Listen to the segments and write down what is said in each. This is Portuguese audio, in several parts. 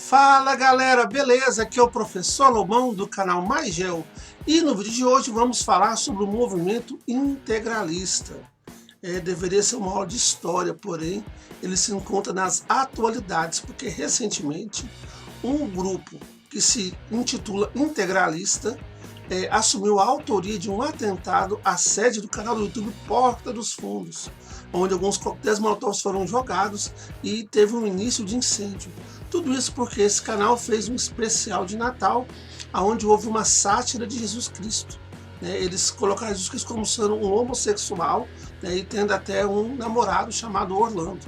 Fala galera, beleza? Aqui é o professor Lobão do canal Maigel e no vídeo de hoje vamos falar sobre o movimento integralista. Deveria ser uma aula de história, porém ele se encontra nas atualidades, porque recentemente um grupo que se intitula integralista assumiu a autoria de um atentado à sede do canal do YouTube Porta dos Fundos, onde alguns coquetéis molotov foram jogados e teve um início de incêndio. Tudo isso porque esse canal fez um especial de Natal, onde houve uma sátira de Jesus Cristo. Eles colocaram Jesus Cristo como sendo um homossexual, e tendo até um namorado chamado Orlando.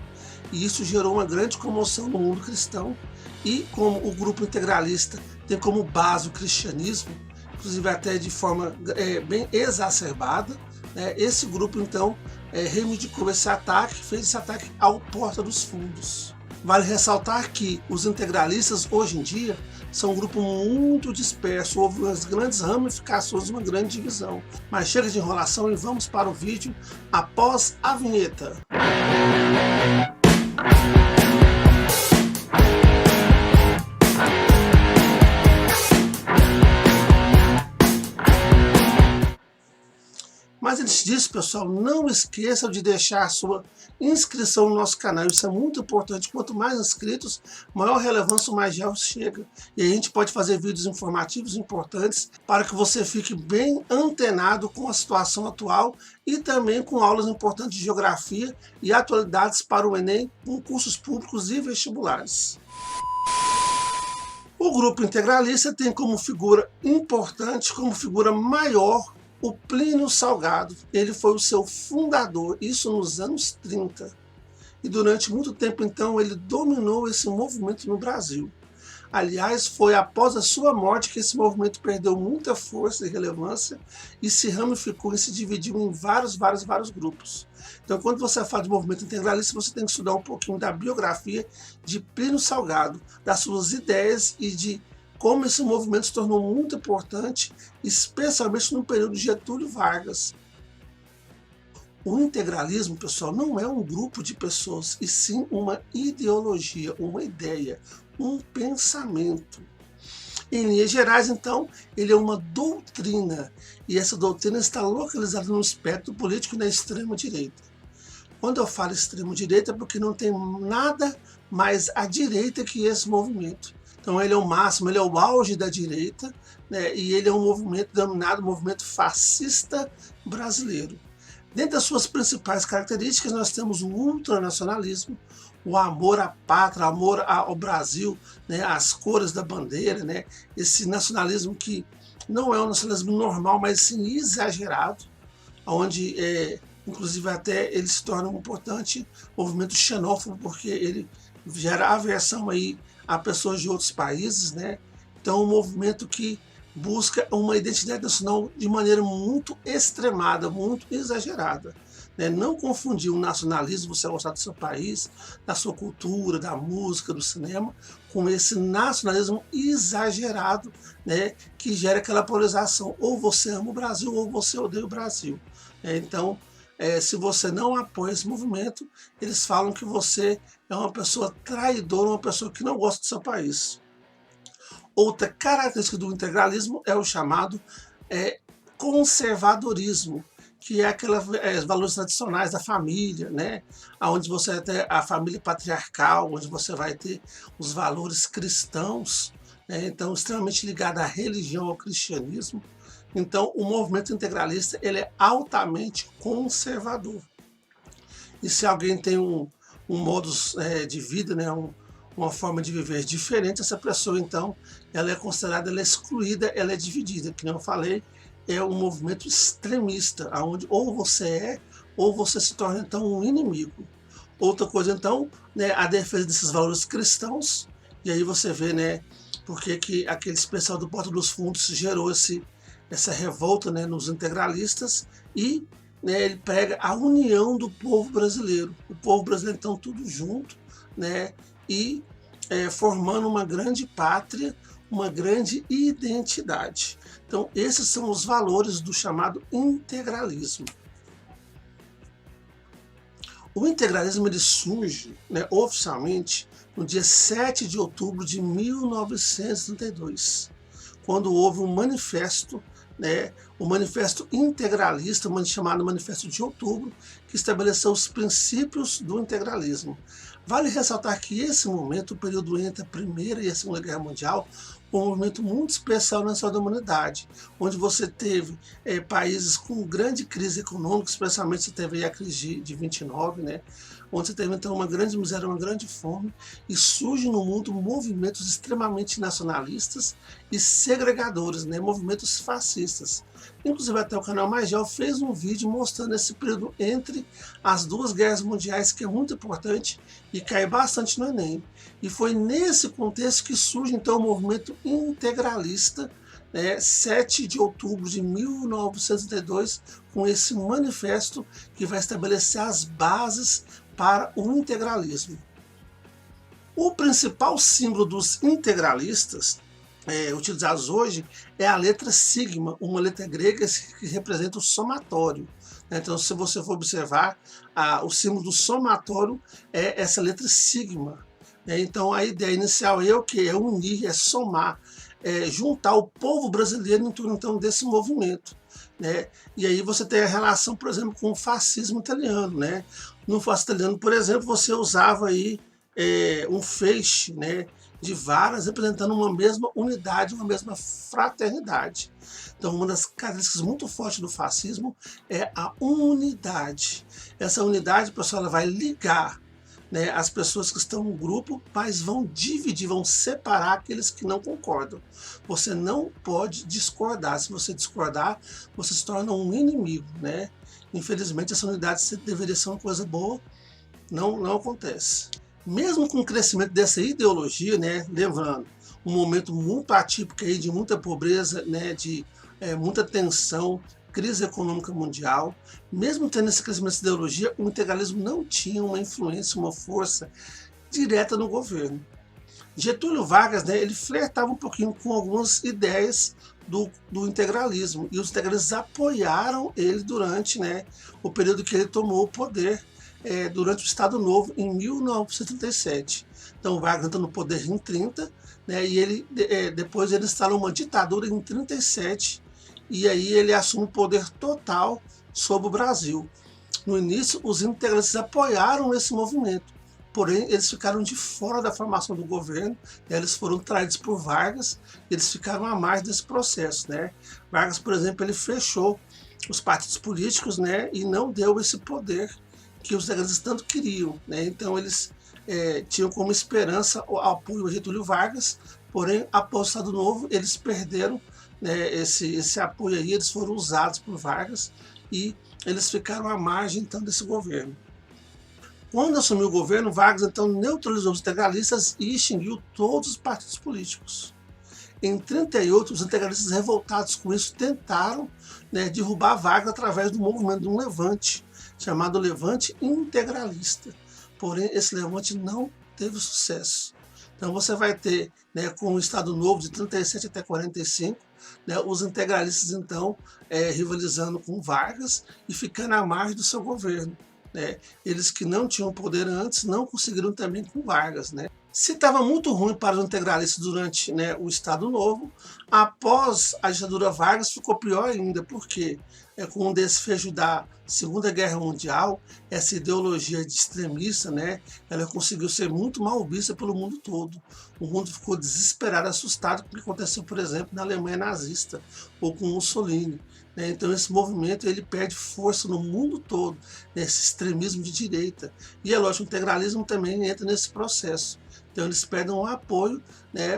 E isso gerou uma grande comoção no mundo cristão, e como o grupo integralista tem como base o cristianismo, inclusive até de forma bem exacerbada, esse grupo então reivindicou esse ataque, fez esse ataque ao Porta dos Fundos. Vale ressaltar que os integralistas hoje em dia são um grupo muito disperso, houve umas grandes ramificações, uma grande divisão. Mas chega de enrolação e vamos para o vídeo após a vinheta. Mas antes disso, pessoal, não esqueçam de deixar a sua inscrição no nosso canal. Isso é muito importante. Quanto mais inscritos, maior relevância o Maigel chega. E a gente pode fazer vídeos informativos importantes para que você fique bem antenado com a situação atual e também com aulas importantes de geografia e atualidades para o Enem, concursos públicos e vestibulares. O grupo integralista tem como figura importante, como figura maior, o Plínio Salgado. Ele foi o seu fundador, isso nos anos 30. E durante muito tempo, então, ele dominou esse movimento no Brasil. Aliás, foi após a sua morte que esse movimento perdeu muita força e relevância e se ramificou e se dividiu em vários grupos. Então, quando você fala de movimento integralista, você tem que estudar um pouquinho da biografia de Plínio Salgado, das suas ideias e de como esse movimento se tornou muito importante, especialmente no período de Getúlio Vargas. O integralismo, pessoal, não é um grupo de pessoas, e sim uma ideologia, uma ideia, um pensamento. Em linhas gerais, então, ele é uma doutrina, e essa doutrina está localizada no espectro político na extrema-direita. Quando eu falo extrema-direita é porque não tem nada mais à direita que esse movimento. Então ele é o máximo, ele é o auge da direita, e ele é um movimento denominado movimento fascista brasileiro. Dentre as suas principais características, nós temos o ultranacionalismo, o amor à pátria, o amor ao Brasil, as cores da bandeira, esse nacionalismo que não é um nacionalismo normal, mas sim exagerado, onde inclusive até ele se torna um importante movimento xenófobo, porque ele gera aversão aí a pessoas de outros países, Então, um movimento que busca uma identidade nacional de maneira muito extremada, muito exagerada. Não confundir o nacionalismo, você gostar do seu país, da sua cultura, da música, do cinema, com esse nacionalismo exagerado, que gera aquela polarização. Ou você ama o Brasil, ou você odeia o Brasil. Então, se você não apoia esse movimento, eles falam que você é uma pessoa traidora, uma pessoa que não gosta do seu país. Outra característica do integralismo é o chamado conservadorismo, que é aqueles valores tradicionais da família, onde você vai ter a família patriarcal, onde você vai ter os valores cristãos, então extremamente ligado à religião, ao cristianismo. Então, o movimento integralista ele é altamente conservador. E se alguém tem um modus de vida, uma forma de viver diferente, essa pessoa, então, ela é considerada, ela é excluída, ela é dividida. Como eu falei, é um movimento extremista, onde ou você é, ou você se torna, então, um inimigo. Outra coisa, então, a defesa desses valores cristãos, e aí você vê, porque que aquele especial do Porta dos Fundos gerou essa revolta nos integralistas, e ele prega a união do povo brasileiro. O povo brasileiro, então, tudo junto, e formando uma grande pátria, uma grande identidade. Então, esses são os valores do chamado integralismo. O integralismo ele surge oficialmente no dia 7 de outubro de 1932, quando houve um manifesto, né, o Manifesto Integralista, chamado Manifesto de Outubro, que estabeleceu os princípios do integralismo. Vale ressaltar que esse momento, o período entre a Primeira e a Segunda Guerra Mundial, foi um movimento muito especial na história da humanidade, onde você teve países com grande crise econômica, especialmente você teve aí a crise de 29, né, onde você teve então uma grande miséria, uma grande fome, e surgem no mundo movimentos extremamente nacionalistas e segregadores, né, movimentos fascistas. Inclusive até o canal Magel fez um vídeo mostrando esse período entre as duas guerras mundiais, que é muito importante e cai bastante no Enem. E foi nesse contexto que surge então o movimento integralista, 7 de outubro de 1932, com esse manifesto que vai estabelecer as bases para o integralismo. O principal símbolo dos integralistas utilizados hoje é a letra sigma, uma letra grega que representa o somatório. Então, se você for observar, o símbolo do somatório é essa letra sigma. Então, a ideia inicial é o que? É unir, é somar, juntar o povo brasileiro em torno então, desse movimento. E aí você tem a relação, por exemplo, com o fascismo italiano. No fascismo italiano, por exemplo, você usava aí um feixe, de varas representando uma mesma unidade, uma mesma fraternidade. Então, uma das características muito fortes do fascismo é a unidade. Essa unidade, pessoal, ela vai ligar as pessoas que estão no grupo, mas vão dividir, vão separar aqueles que não concordam. Você não pode discordar. Se você discordar, você se torna um inimigo. Infelizmente, essa unidade deveria ser uma coisa boa, não acontece. Mesmo com o crescimento dessa ideologia, lembrando, um momento muito atípico aí de muita pobreza, de muita tensão, crise econômica mundial, mesmo tendo esse crescimento dessa ideologia, o integralismo não tinha uma influência, uma força direta no governo. Getúlio Vargas, ele flertava um pouquinho com algumas ideias do integralismo, e os integralistas apoiaram ele durante o período que ele tomou o poder, durante o Estado Novo, em 1937. Então, Vargas entra no poder em 30, e ele, depois ele instala uma ditadura em 37, e aí ele assume o poder total sobre o Brasil. No início, os integralistas apoiaram esse movimento, porém eles ficaram de fora da formação do governo, eles foram traídos por Vargas, eles ficaram à margem desse processo. Vargas, por exemplo, ele fechou os partidos políticos, e não deu esse poder que os integralistas tanto queriam. Então eles tinham como esperança o apoio a Getúlio Vargas, porém após o Estado Novo eles perderam esse apoio aí, eles foram usados por Vargas e eles ficaram à margem então desse governo. Quando assumiu o governo, Vargas então neutralizou os integralistas e extinguiu todos os partidos políticos. Em 38, os integralistas revoltados com isso tentaram derrubar Vargas através do movimento de um levante, chamado Levante Integralista. Porém, esse levante não teve sucesso. Então você vai ter, com o Estado Novo de 37 até 45, os integralistas então rivalizando com Vargas e ficando à margem do seu governo. Eles que não tinham poder antes não conseguiram também com Vargas. Se estava muito ruim para os integralistas durante o Estado Novo, após a ditadura Vargas ficou pior ainda, porque com o desfecho da Segunda Guerra Mundial, essa ideologia de extremista, ela conseguiu ser muito mal vista pelo mundo todo. O mundo ficou desesperado, assustado com o que aconteceu, por exemplo, na Alemanha nazista ou com Mussolini. Então esse movimento ele perde força no mundo todo, esse extremismo de direita. E é lógico, o integralismo também entra nesse processo. Então eles perdem o apoio,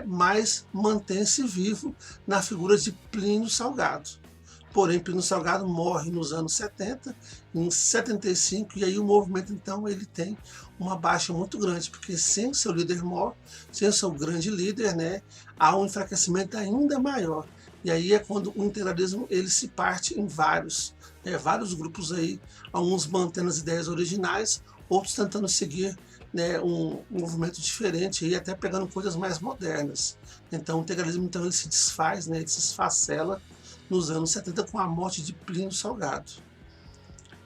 mas mantém-se vivo na figura de Plínio Salgado. Porém, Plínio Salgado morre nos anos 70, em 75, e aí o movimento então ele tem uma baixa muito grande, porque sem o seu líder mor, sem o seu grande líder, há um enfraquecimento ainda maior. E aí é quando o integralismo ele se parte em vários grupos aí, alguns mantendo as ideias originais, outros tentando seguir um movimento diferente e até pegando coisas mais modernas. Então o integralismo então, ele se desfaz, ele se esfacela nos anos 70 com a morte de Plínio Salgado.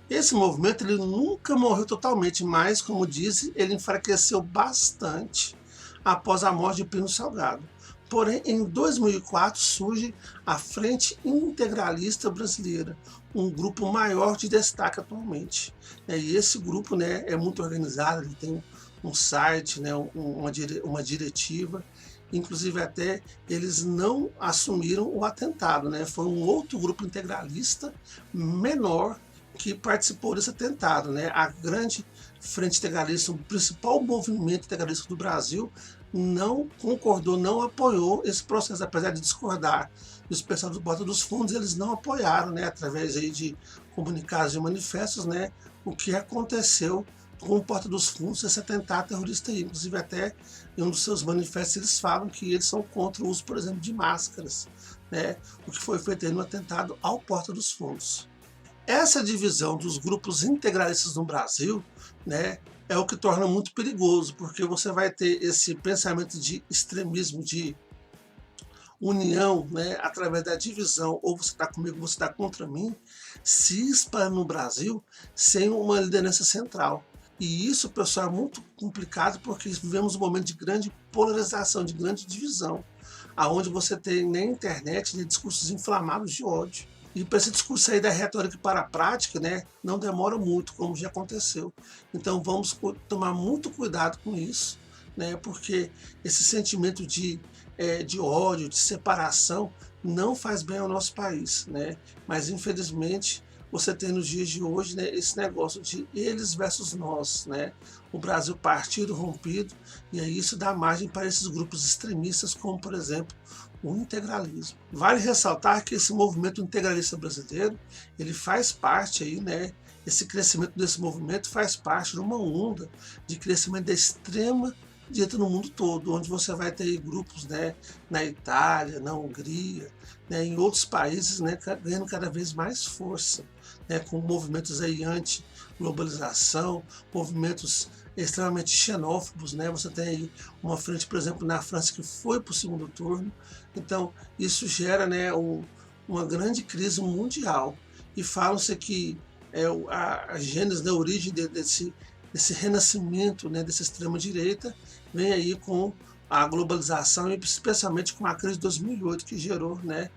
Esse movimento ele nunca morreu totalmente, mas, como disse, ele enfraqueceu bastante após a morte de Plínio Salgado. Porém, em 2004 surge a Frente Integralista Brasileira, um grupo maior de destaque atualmente. E esse grupo, né, é muito organizado, ele tem um site, né, uma diretiva, inclusive até eles não assumiram o atentado, né, foi um outro grupo integralista menor que participou desse atentado, né? A grande Frente Integralista, o principal movimento integralista do Brasil, não concordou, não apoiou esse processo, apesar de discordar dos pessoal do Porta dos Fundos, eles não apoiaram, né, através aí de comunicados e manifestos, né, o que aconteceu com o Porta dos Fundos, esse atentado terrorista aí. Inclusive até em um dos seus manifestos eles falam que eles são contra o uso, por exemplo, de máscaras, né, o que foi feito aí no atentado ao Porta dos Fundos. Essa divisão dos grupos integralistas no Brasil, né, é o que torna muito perigoso, porque você vai ter esse pensamento de extremismo, de união, né, através da divisão, ou você está comigo, ou você está contra mim, se espalhando no Brasil sem uma liderança central. E isso, pessoal, é muito complicado porque vivemos um momento de grande polarização, de grande divisão, aonde você tem na internet, né, discursos inflamados de ódio. E para esse discurso sair da retórica para a prática, né, não demora muito, como já aconteceu. Então vamos tomar muito cuidado com isso, né, porque esse sentimento de ódio, de separação, não faz bem ao nosso país, né? Mas infelizmente você tem nos dias de hoje, né, esse negócio de eles versus nós, né? O Brasil partido, rompido, e aí isso dá margem para esses grupos extremistas, como por exemplo o integralismo. Vale ressaltar que esse movimento integralista brasileiro, ele faz parte aí, né? Esse crescimento desse movimento faz parte de uma onda de crescimento da extrema direita no mundo todo, onde você vai ter grupos, né, na Itália, na Hungria, né, em outros países, né, ganhando cada vez mais força, né, com movimentos aí anti-globalização, movimentos extremamente xenófobos, né? Você tem aí uma frente, por exemplo, na França que foi para o segundo turno. Então isso gera, né, uma grande crise mundial. E falam-se que a gênese, da origem desse renascimento, né, dessa extrema-direita vem aí com a globalização e especialmente com a crise de 2008, que gerou, né,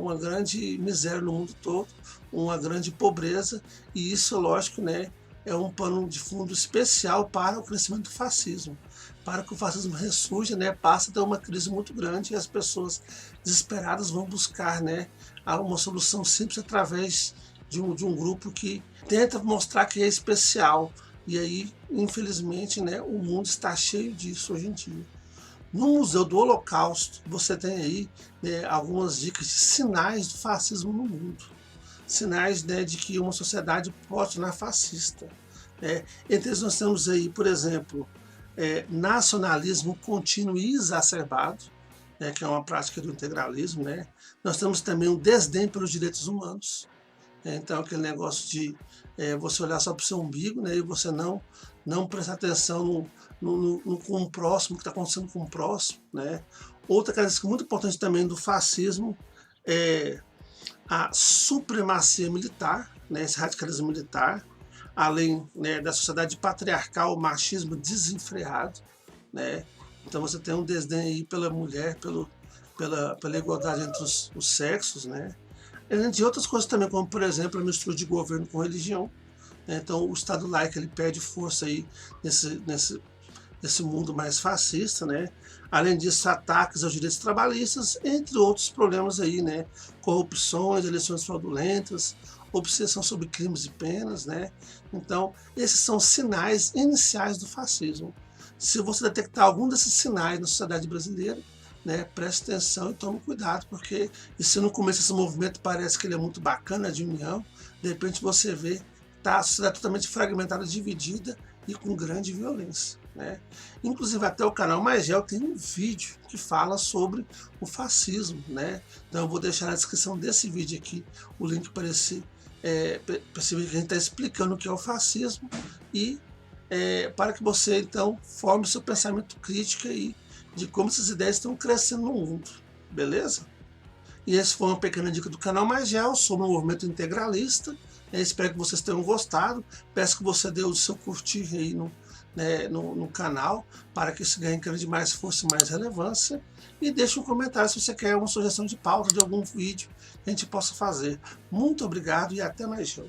uma grande miséria no mundo todo, uma grande pobreza, e isso, lógico, né, é um pano de fundo especial para o crescimento do fascismo. Para que o fascismo ressurja, né, passa a ter uma crise muito grande e as pessoas desesperadas vão buscar, né, uma solução simples através de um grupo que tenta mostrar que é especial. E aí, infelizmente, né, o mundo está cheio disso hoje em dia. No Museu do Holocausto, você tem aí, né, algumas dicas de sinais do fascismo no mundo. Sinais, né, de que uma sociedade pode tornar fascista. Entre eles nós temos aí, por exemplo, nacionalismo contínuo e exacerbado, né, que é uma prática do integralismo. Né? Nós temos também um desdém pelos direitos humanos. Então aquele negócio de você olhar só para o seu umbigo, né, e você não prestar atenção com o próximo, o que está acontecendo com o próximo. Né? Outra característica muito importante também do fascismo é a supremacia militar, né, esse radicalismo militar, além, né, da sociedade patriarcal, o machismo desenfreado. Né? Então você tem um desdém aí pela mulher, pela igualdade entre os sexos, né? Entre outras coisas também, como por exemplo a mistura de governo com religião. Né? Então o Estado laico ele perde força aí nesse mundo mais fascista, né? Além disso, ataques aos direitos trabalhistas, entre outros problemas aí, né? Corrupções, eleições fraudulentas, obsessão sobre crimes e penas, né? Então, esses são sinais iniciais do fascismo. Se você detectar algum desses sinais na sociedade brasileira, né, preste atenção e tome cuidado, porque e se no começo esse movimento parece que ele é muito bacana, de união, de repente você vê tá a sociedade totalmente fragmentada, dividida e com grande violência. Né? Inclusive até o canal Maisel tem um vídeo que fala sobre o fascismo. Né? Então eu vou deixar na descrição desse vídeo aqui o link para esse vídeo que a gente está explicando o que é o fascismo e para que você então forme seu pensamento crítico aí de como essas ideias estão crescendo no mundo. Beleza? E essa foi uma pequena dica do canal Maisel sobre o movimento integralista. Espero que vocês tenham gostado. Peço que você dê o seu curtir aí né, no canal, para que isso ganhe mais força e mais relevância. E deixe um comentário se você quer uma sugestão de pauta de algum vídeo que a gente possa fazer. Muito obrigado e até mais, show.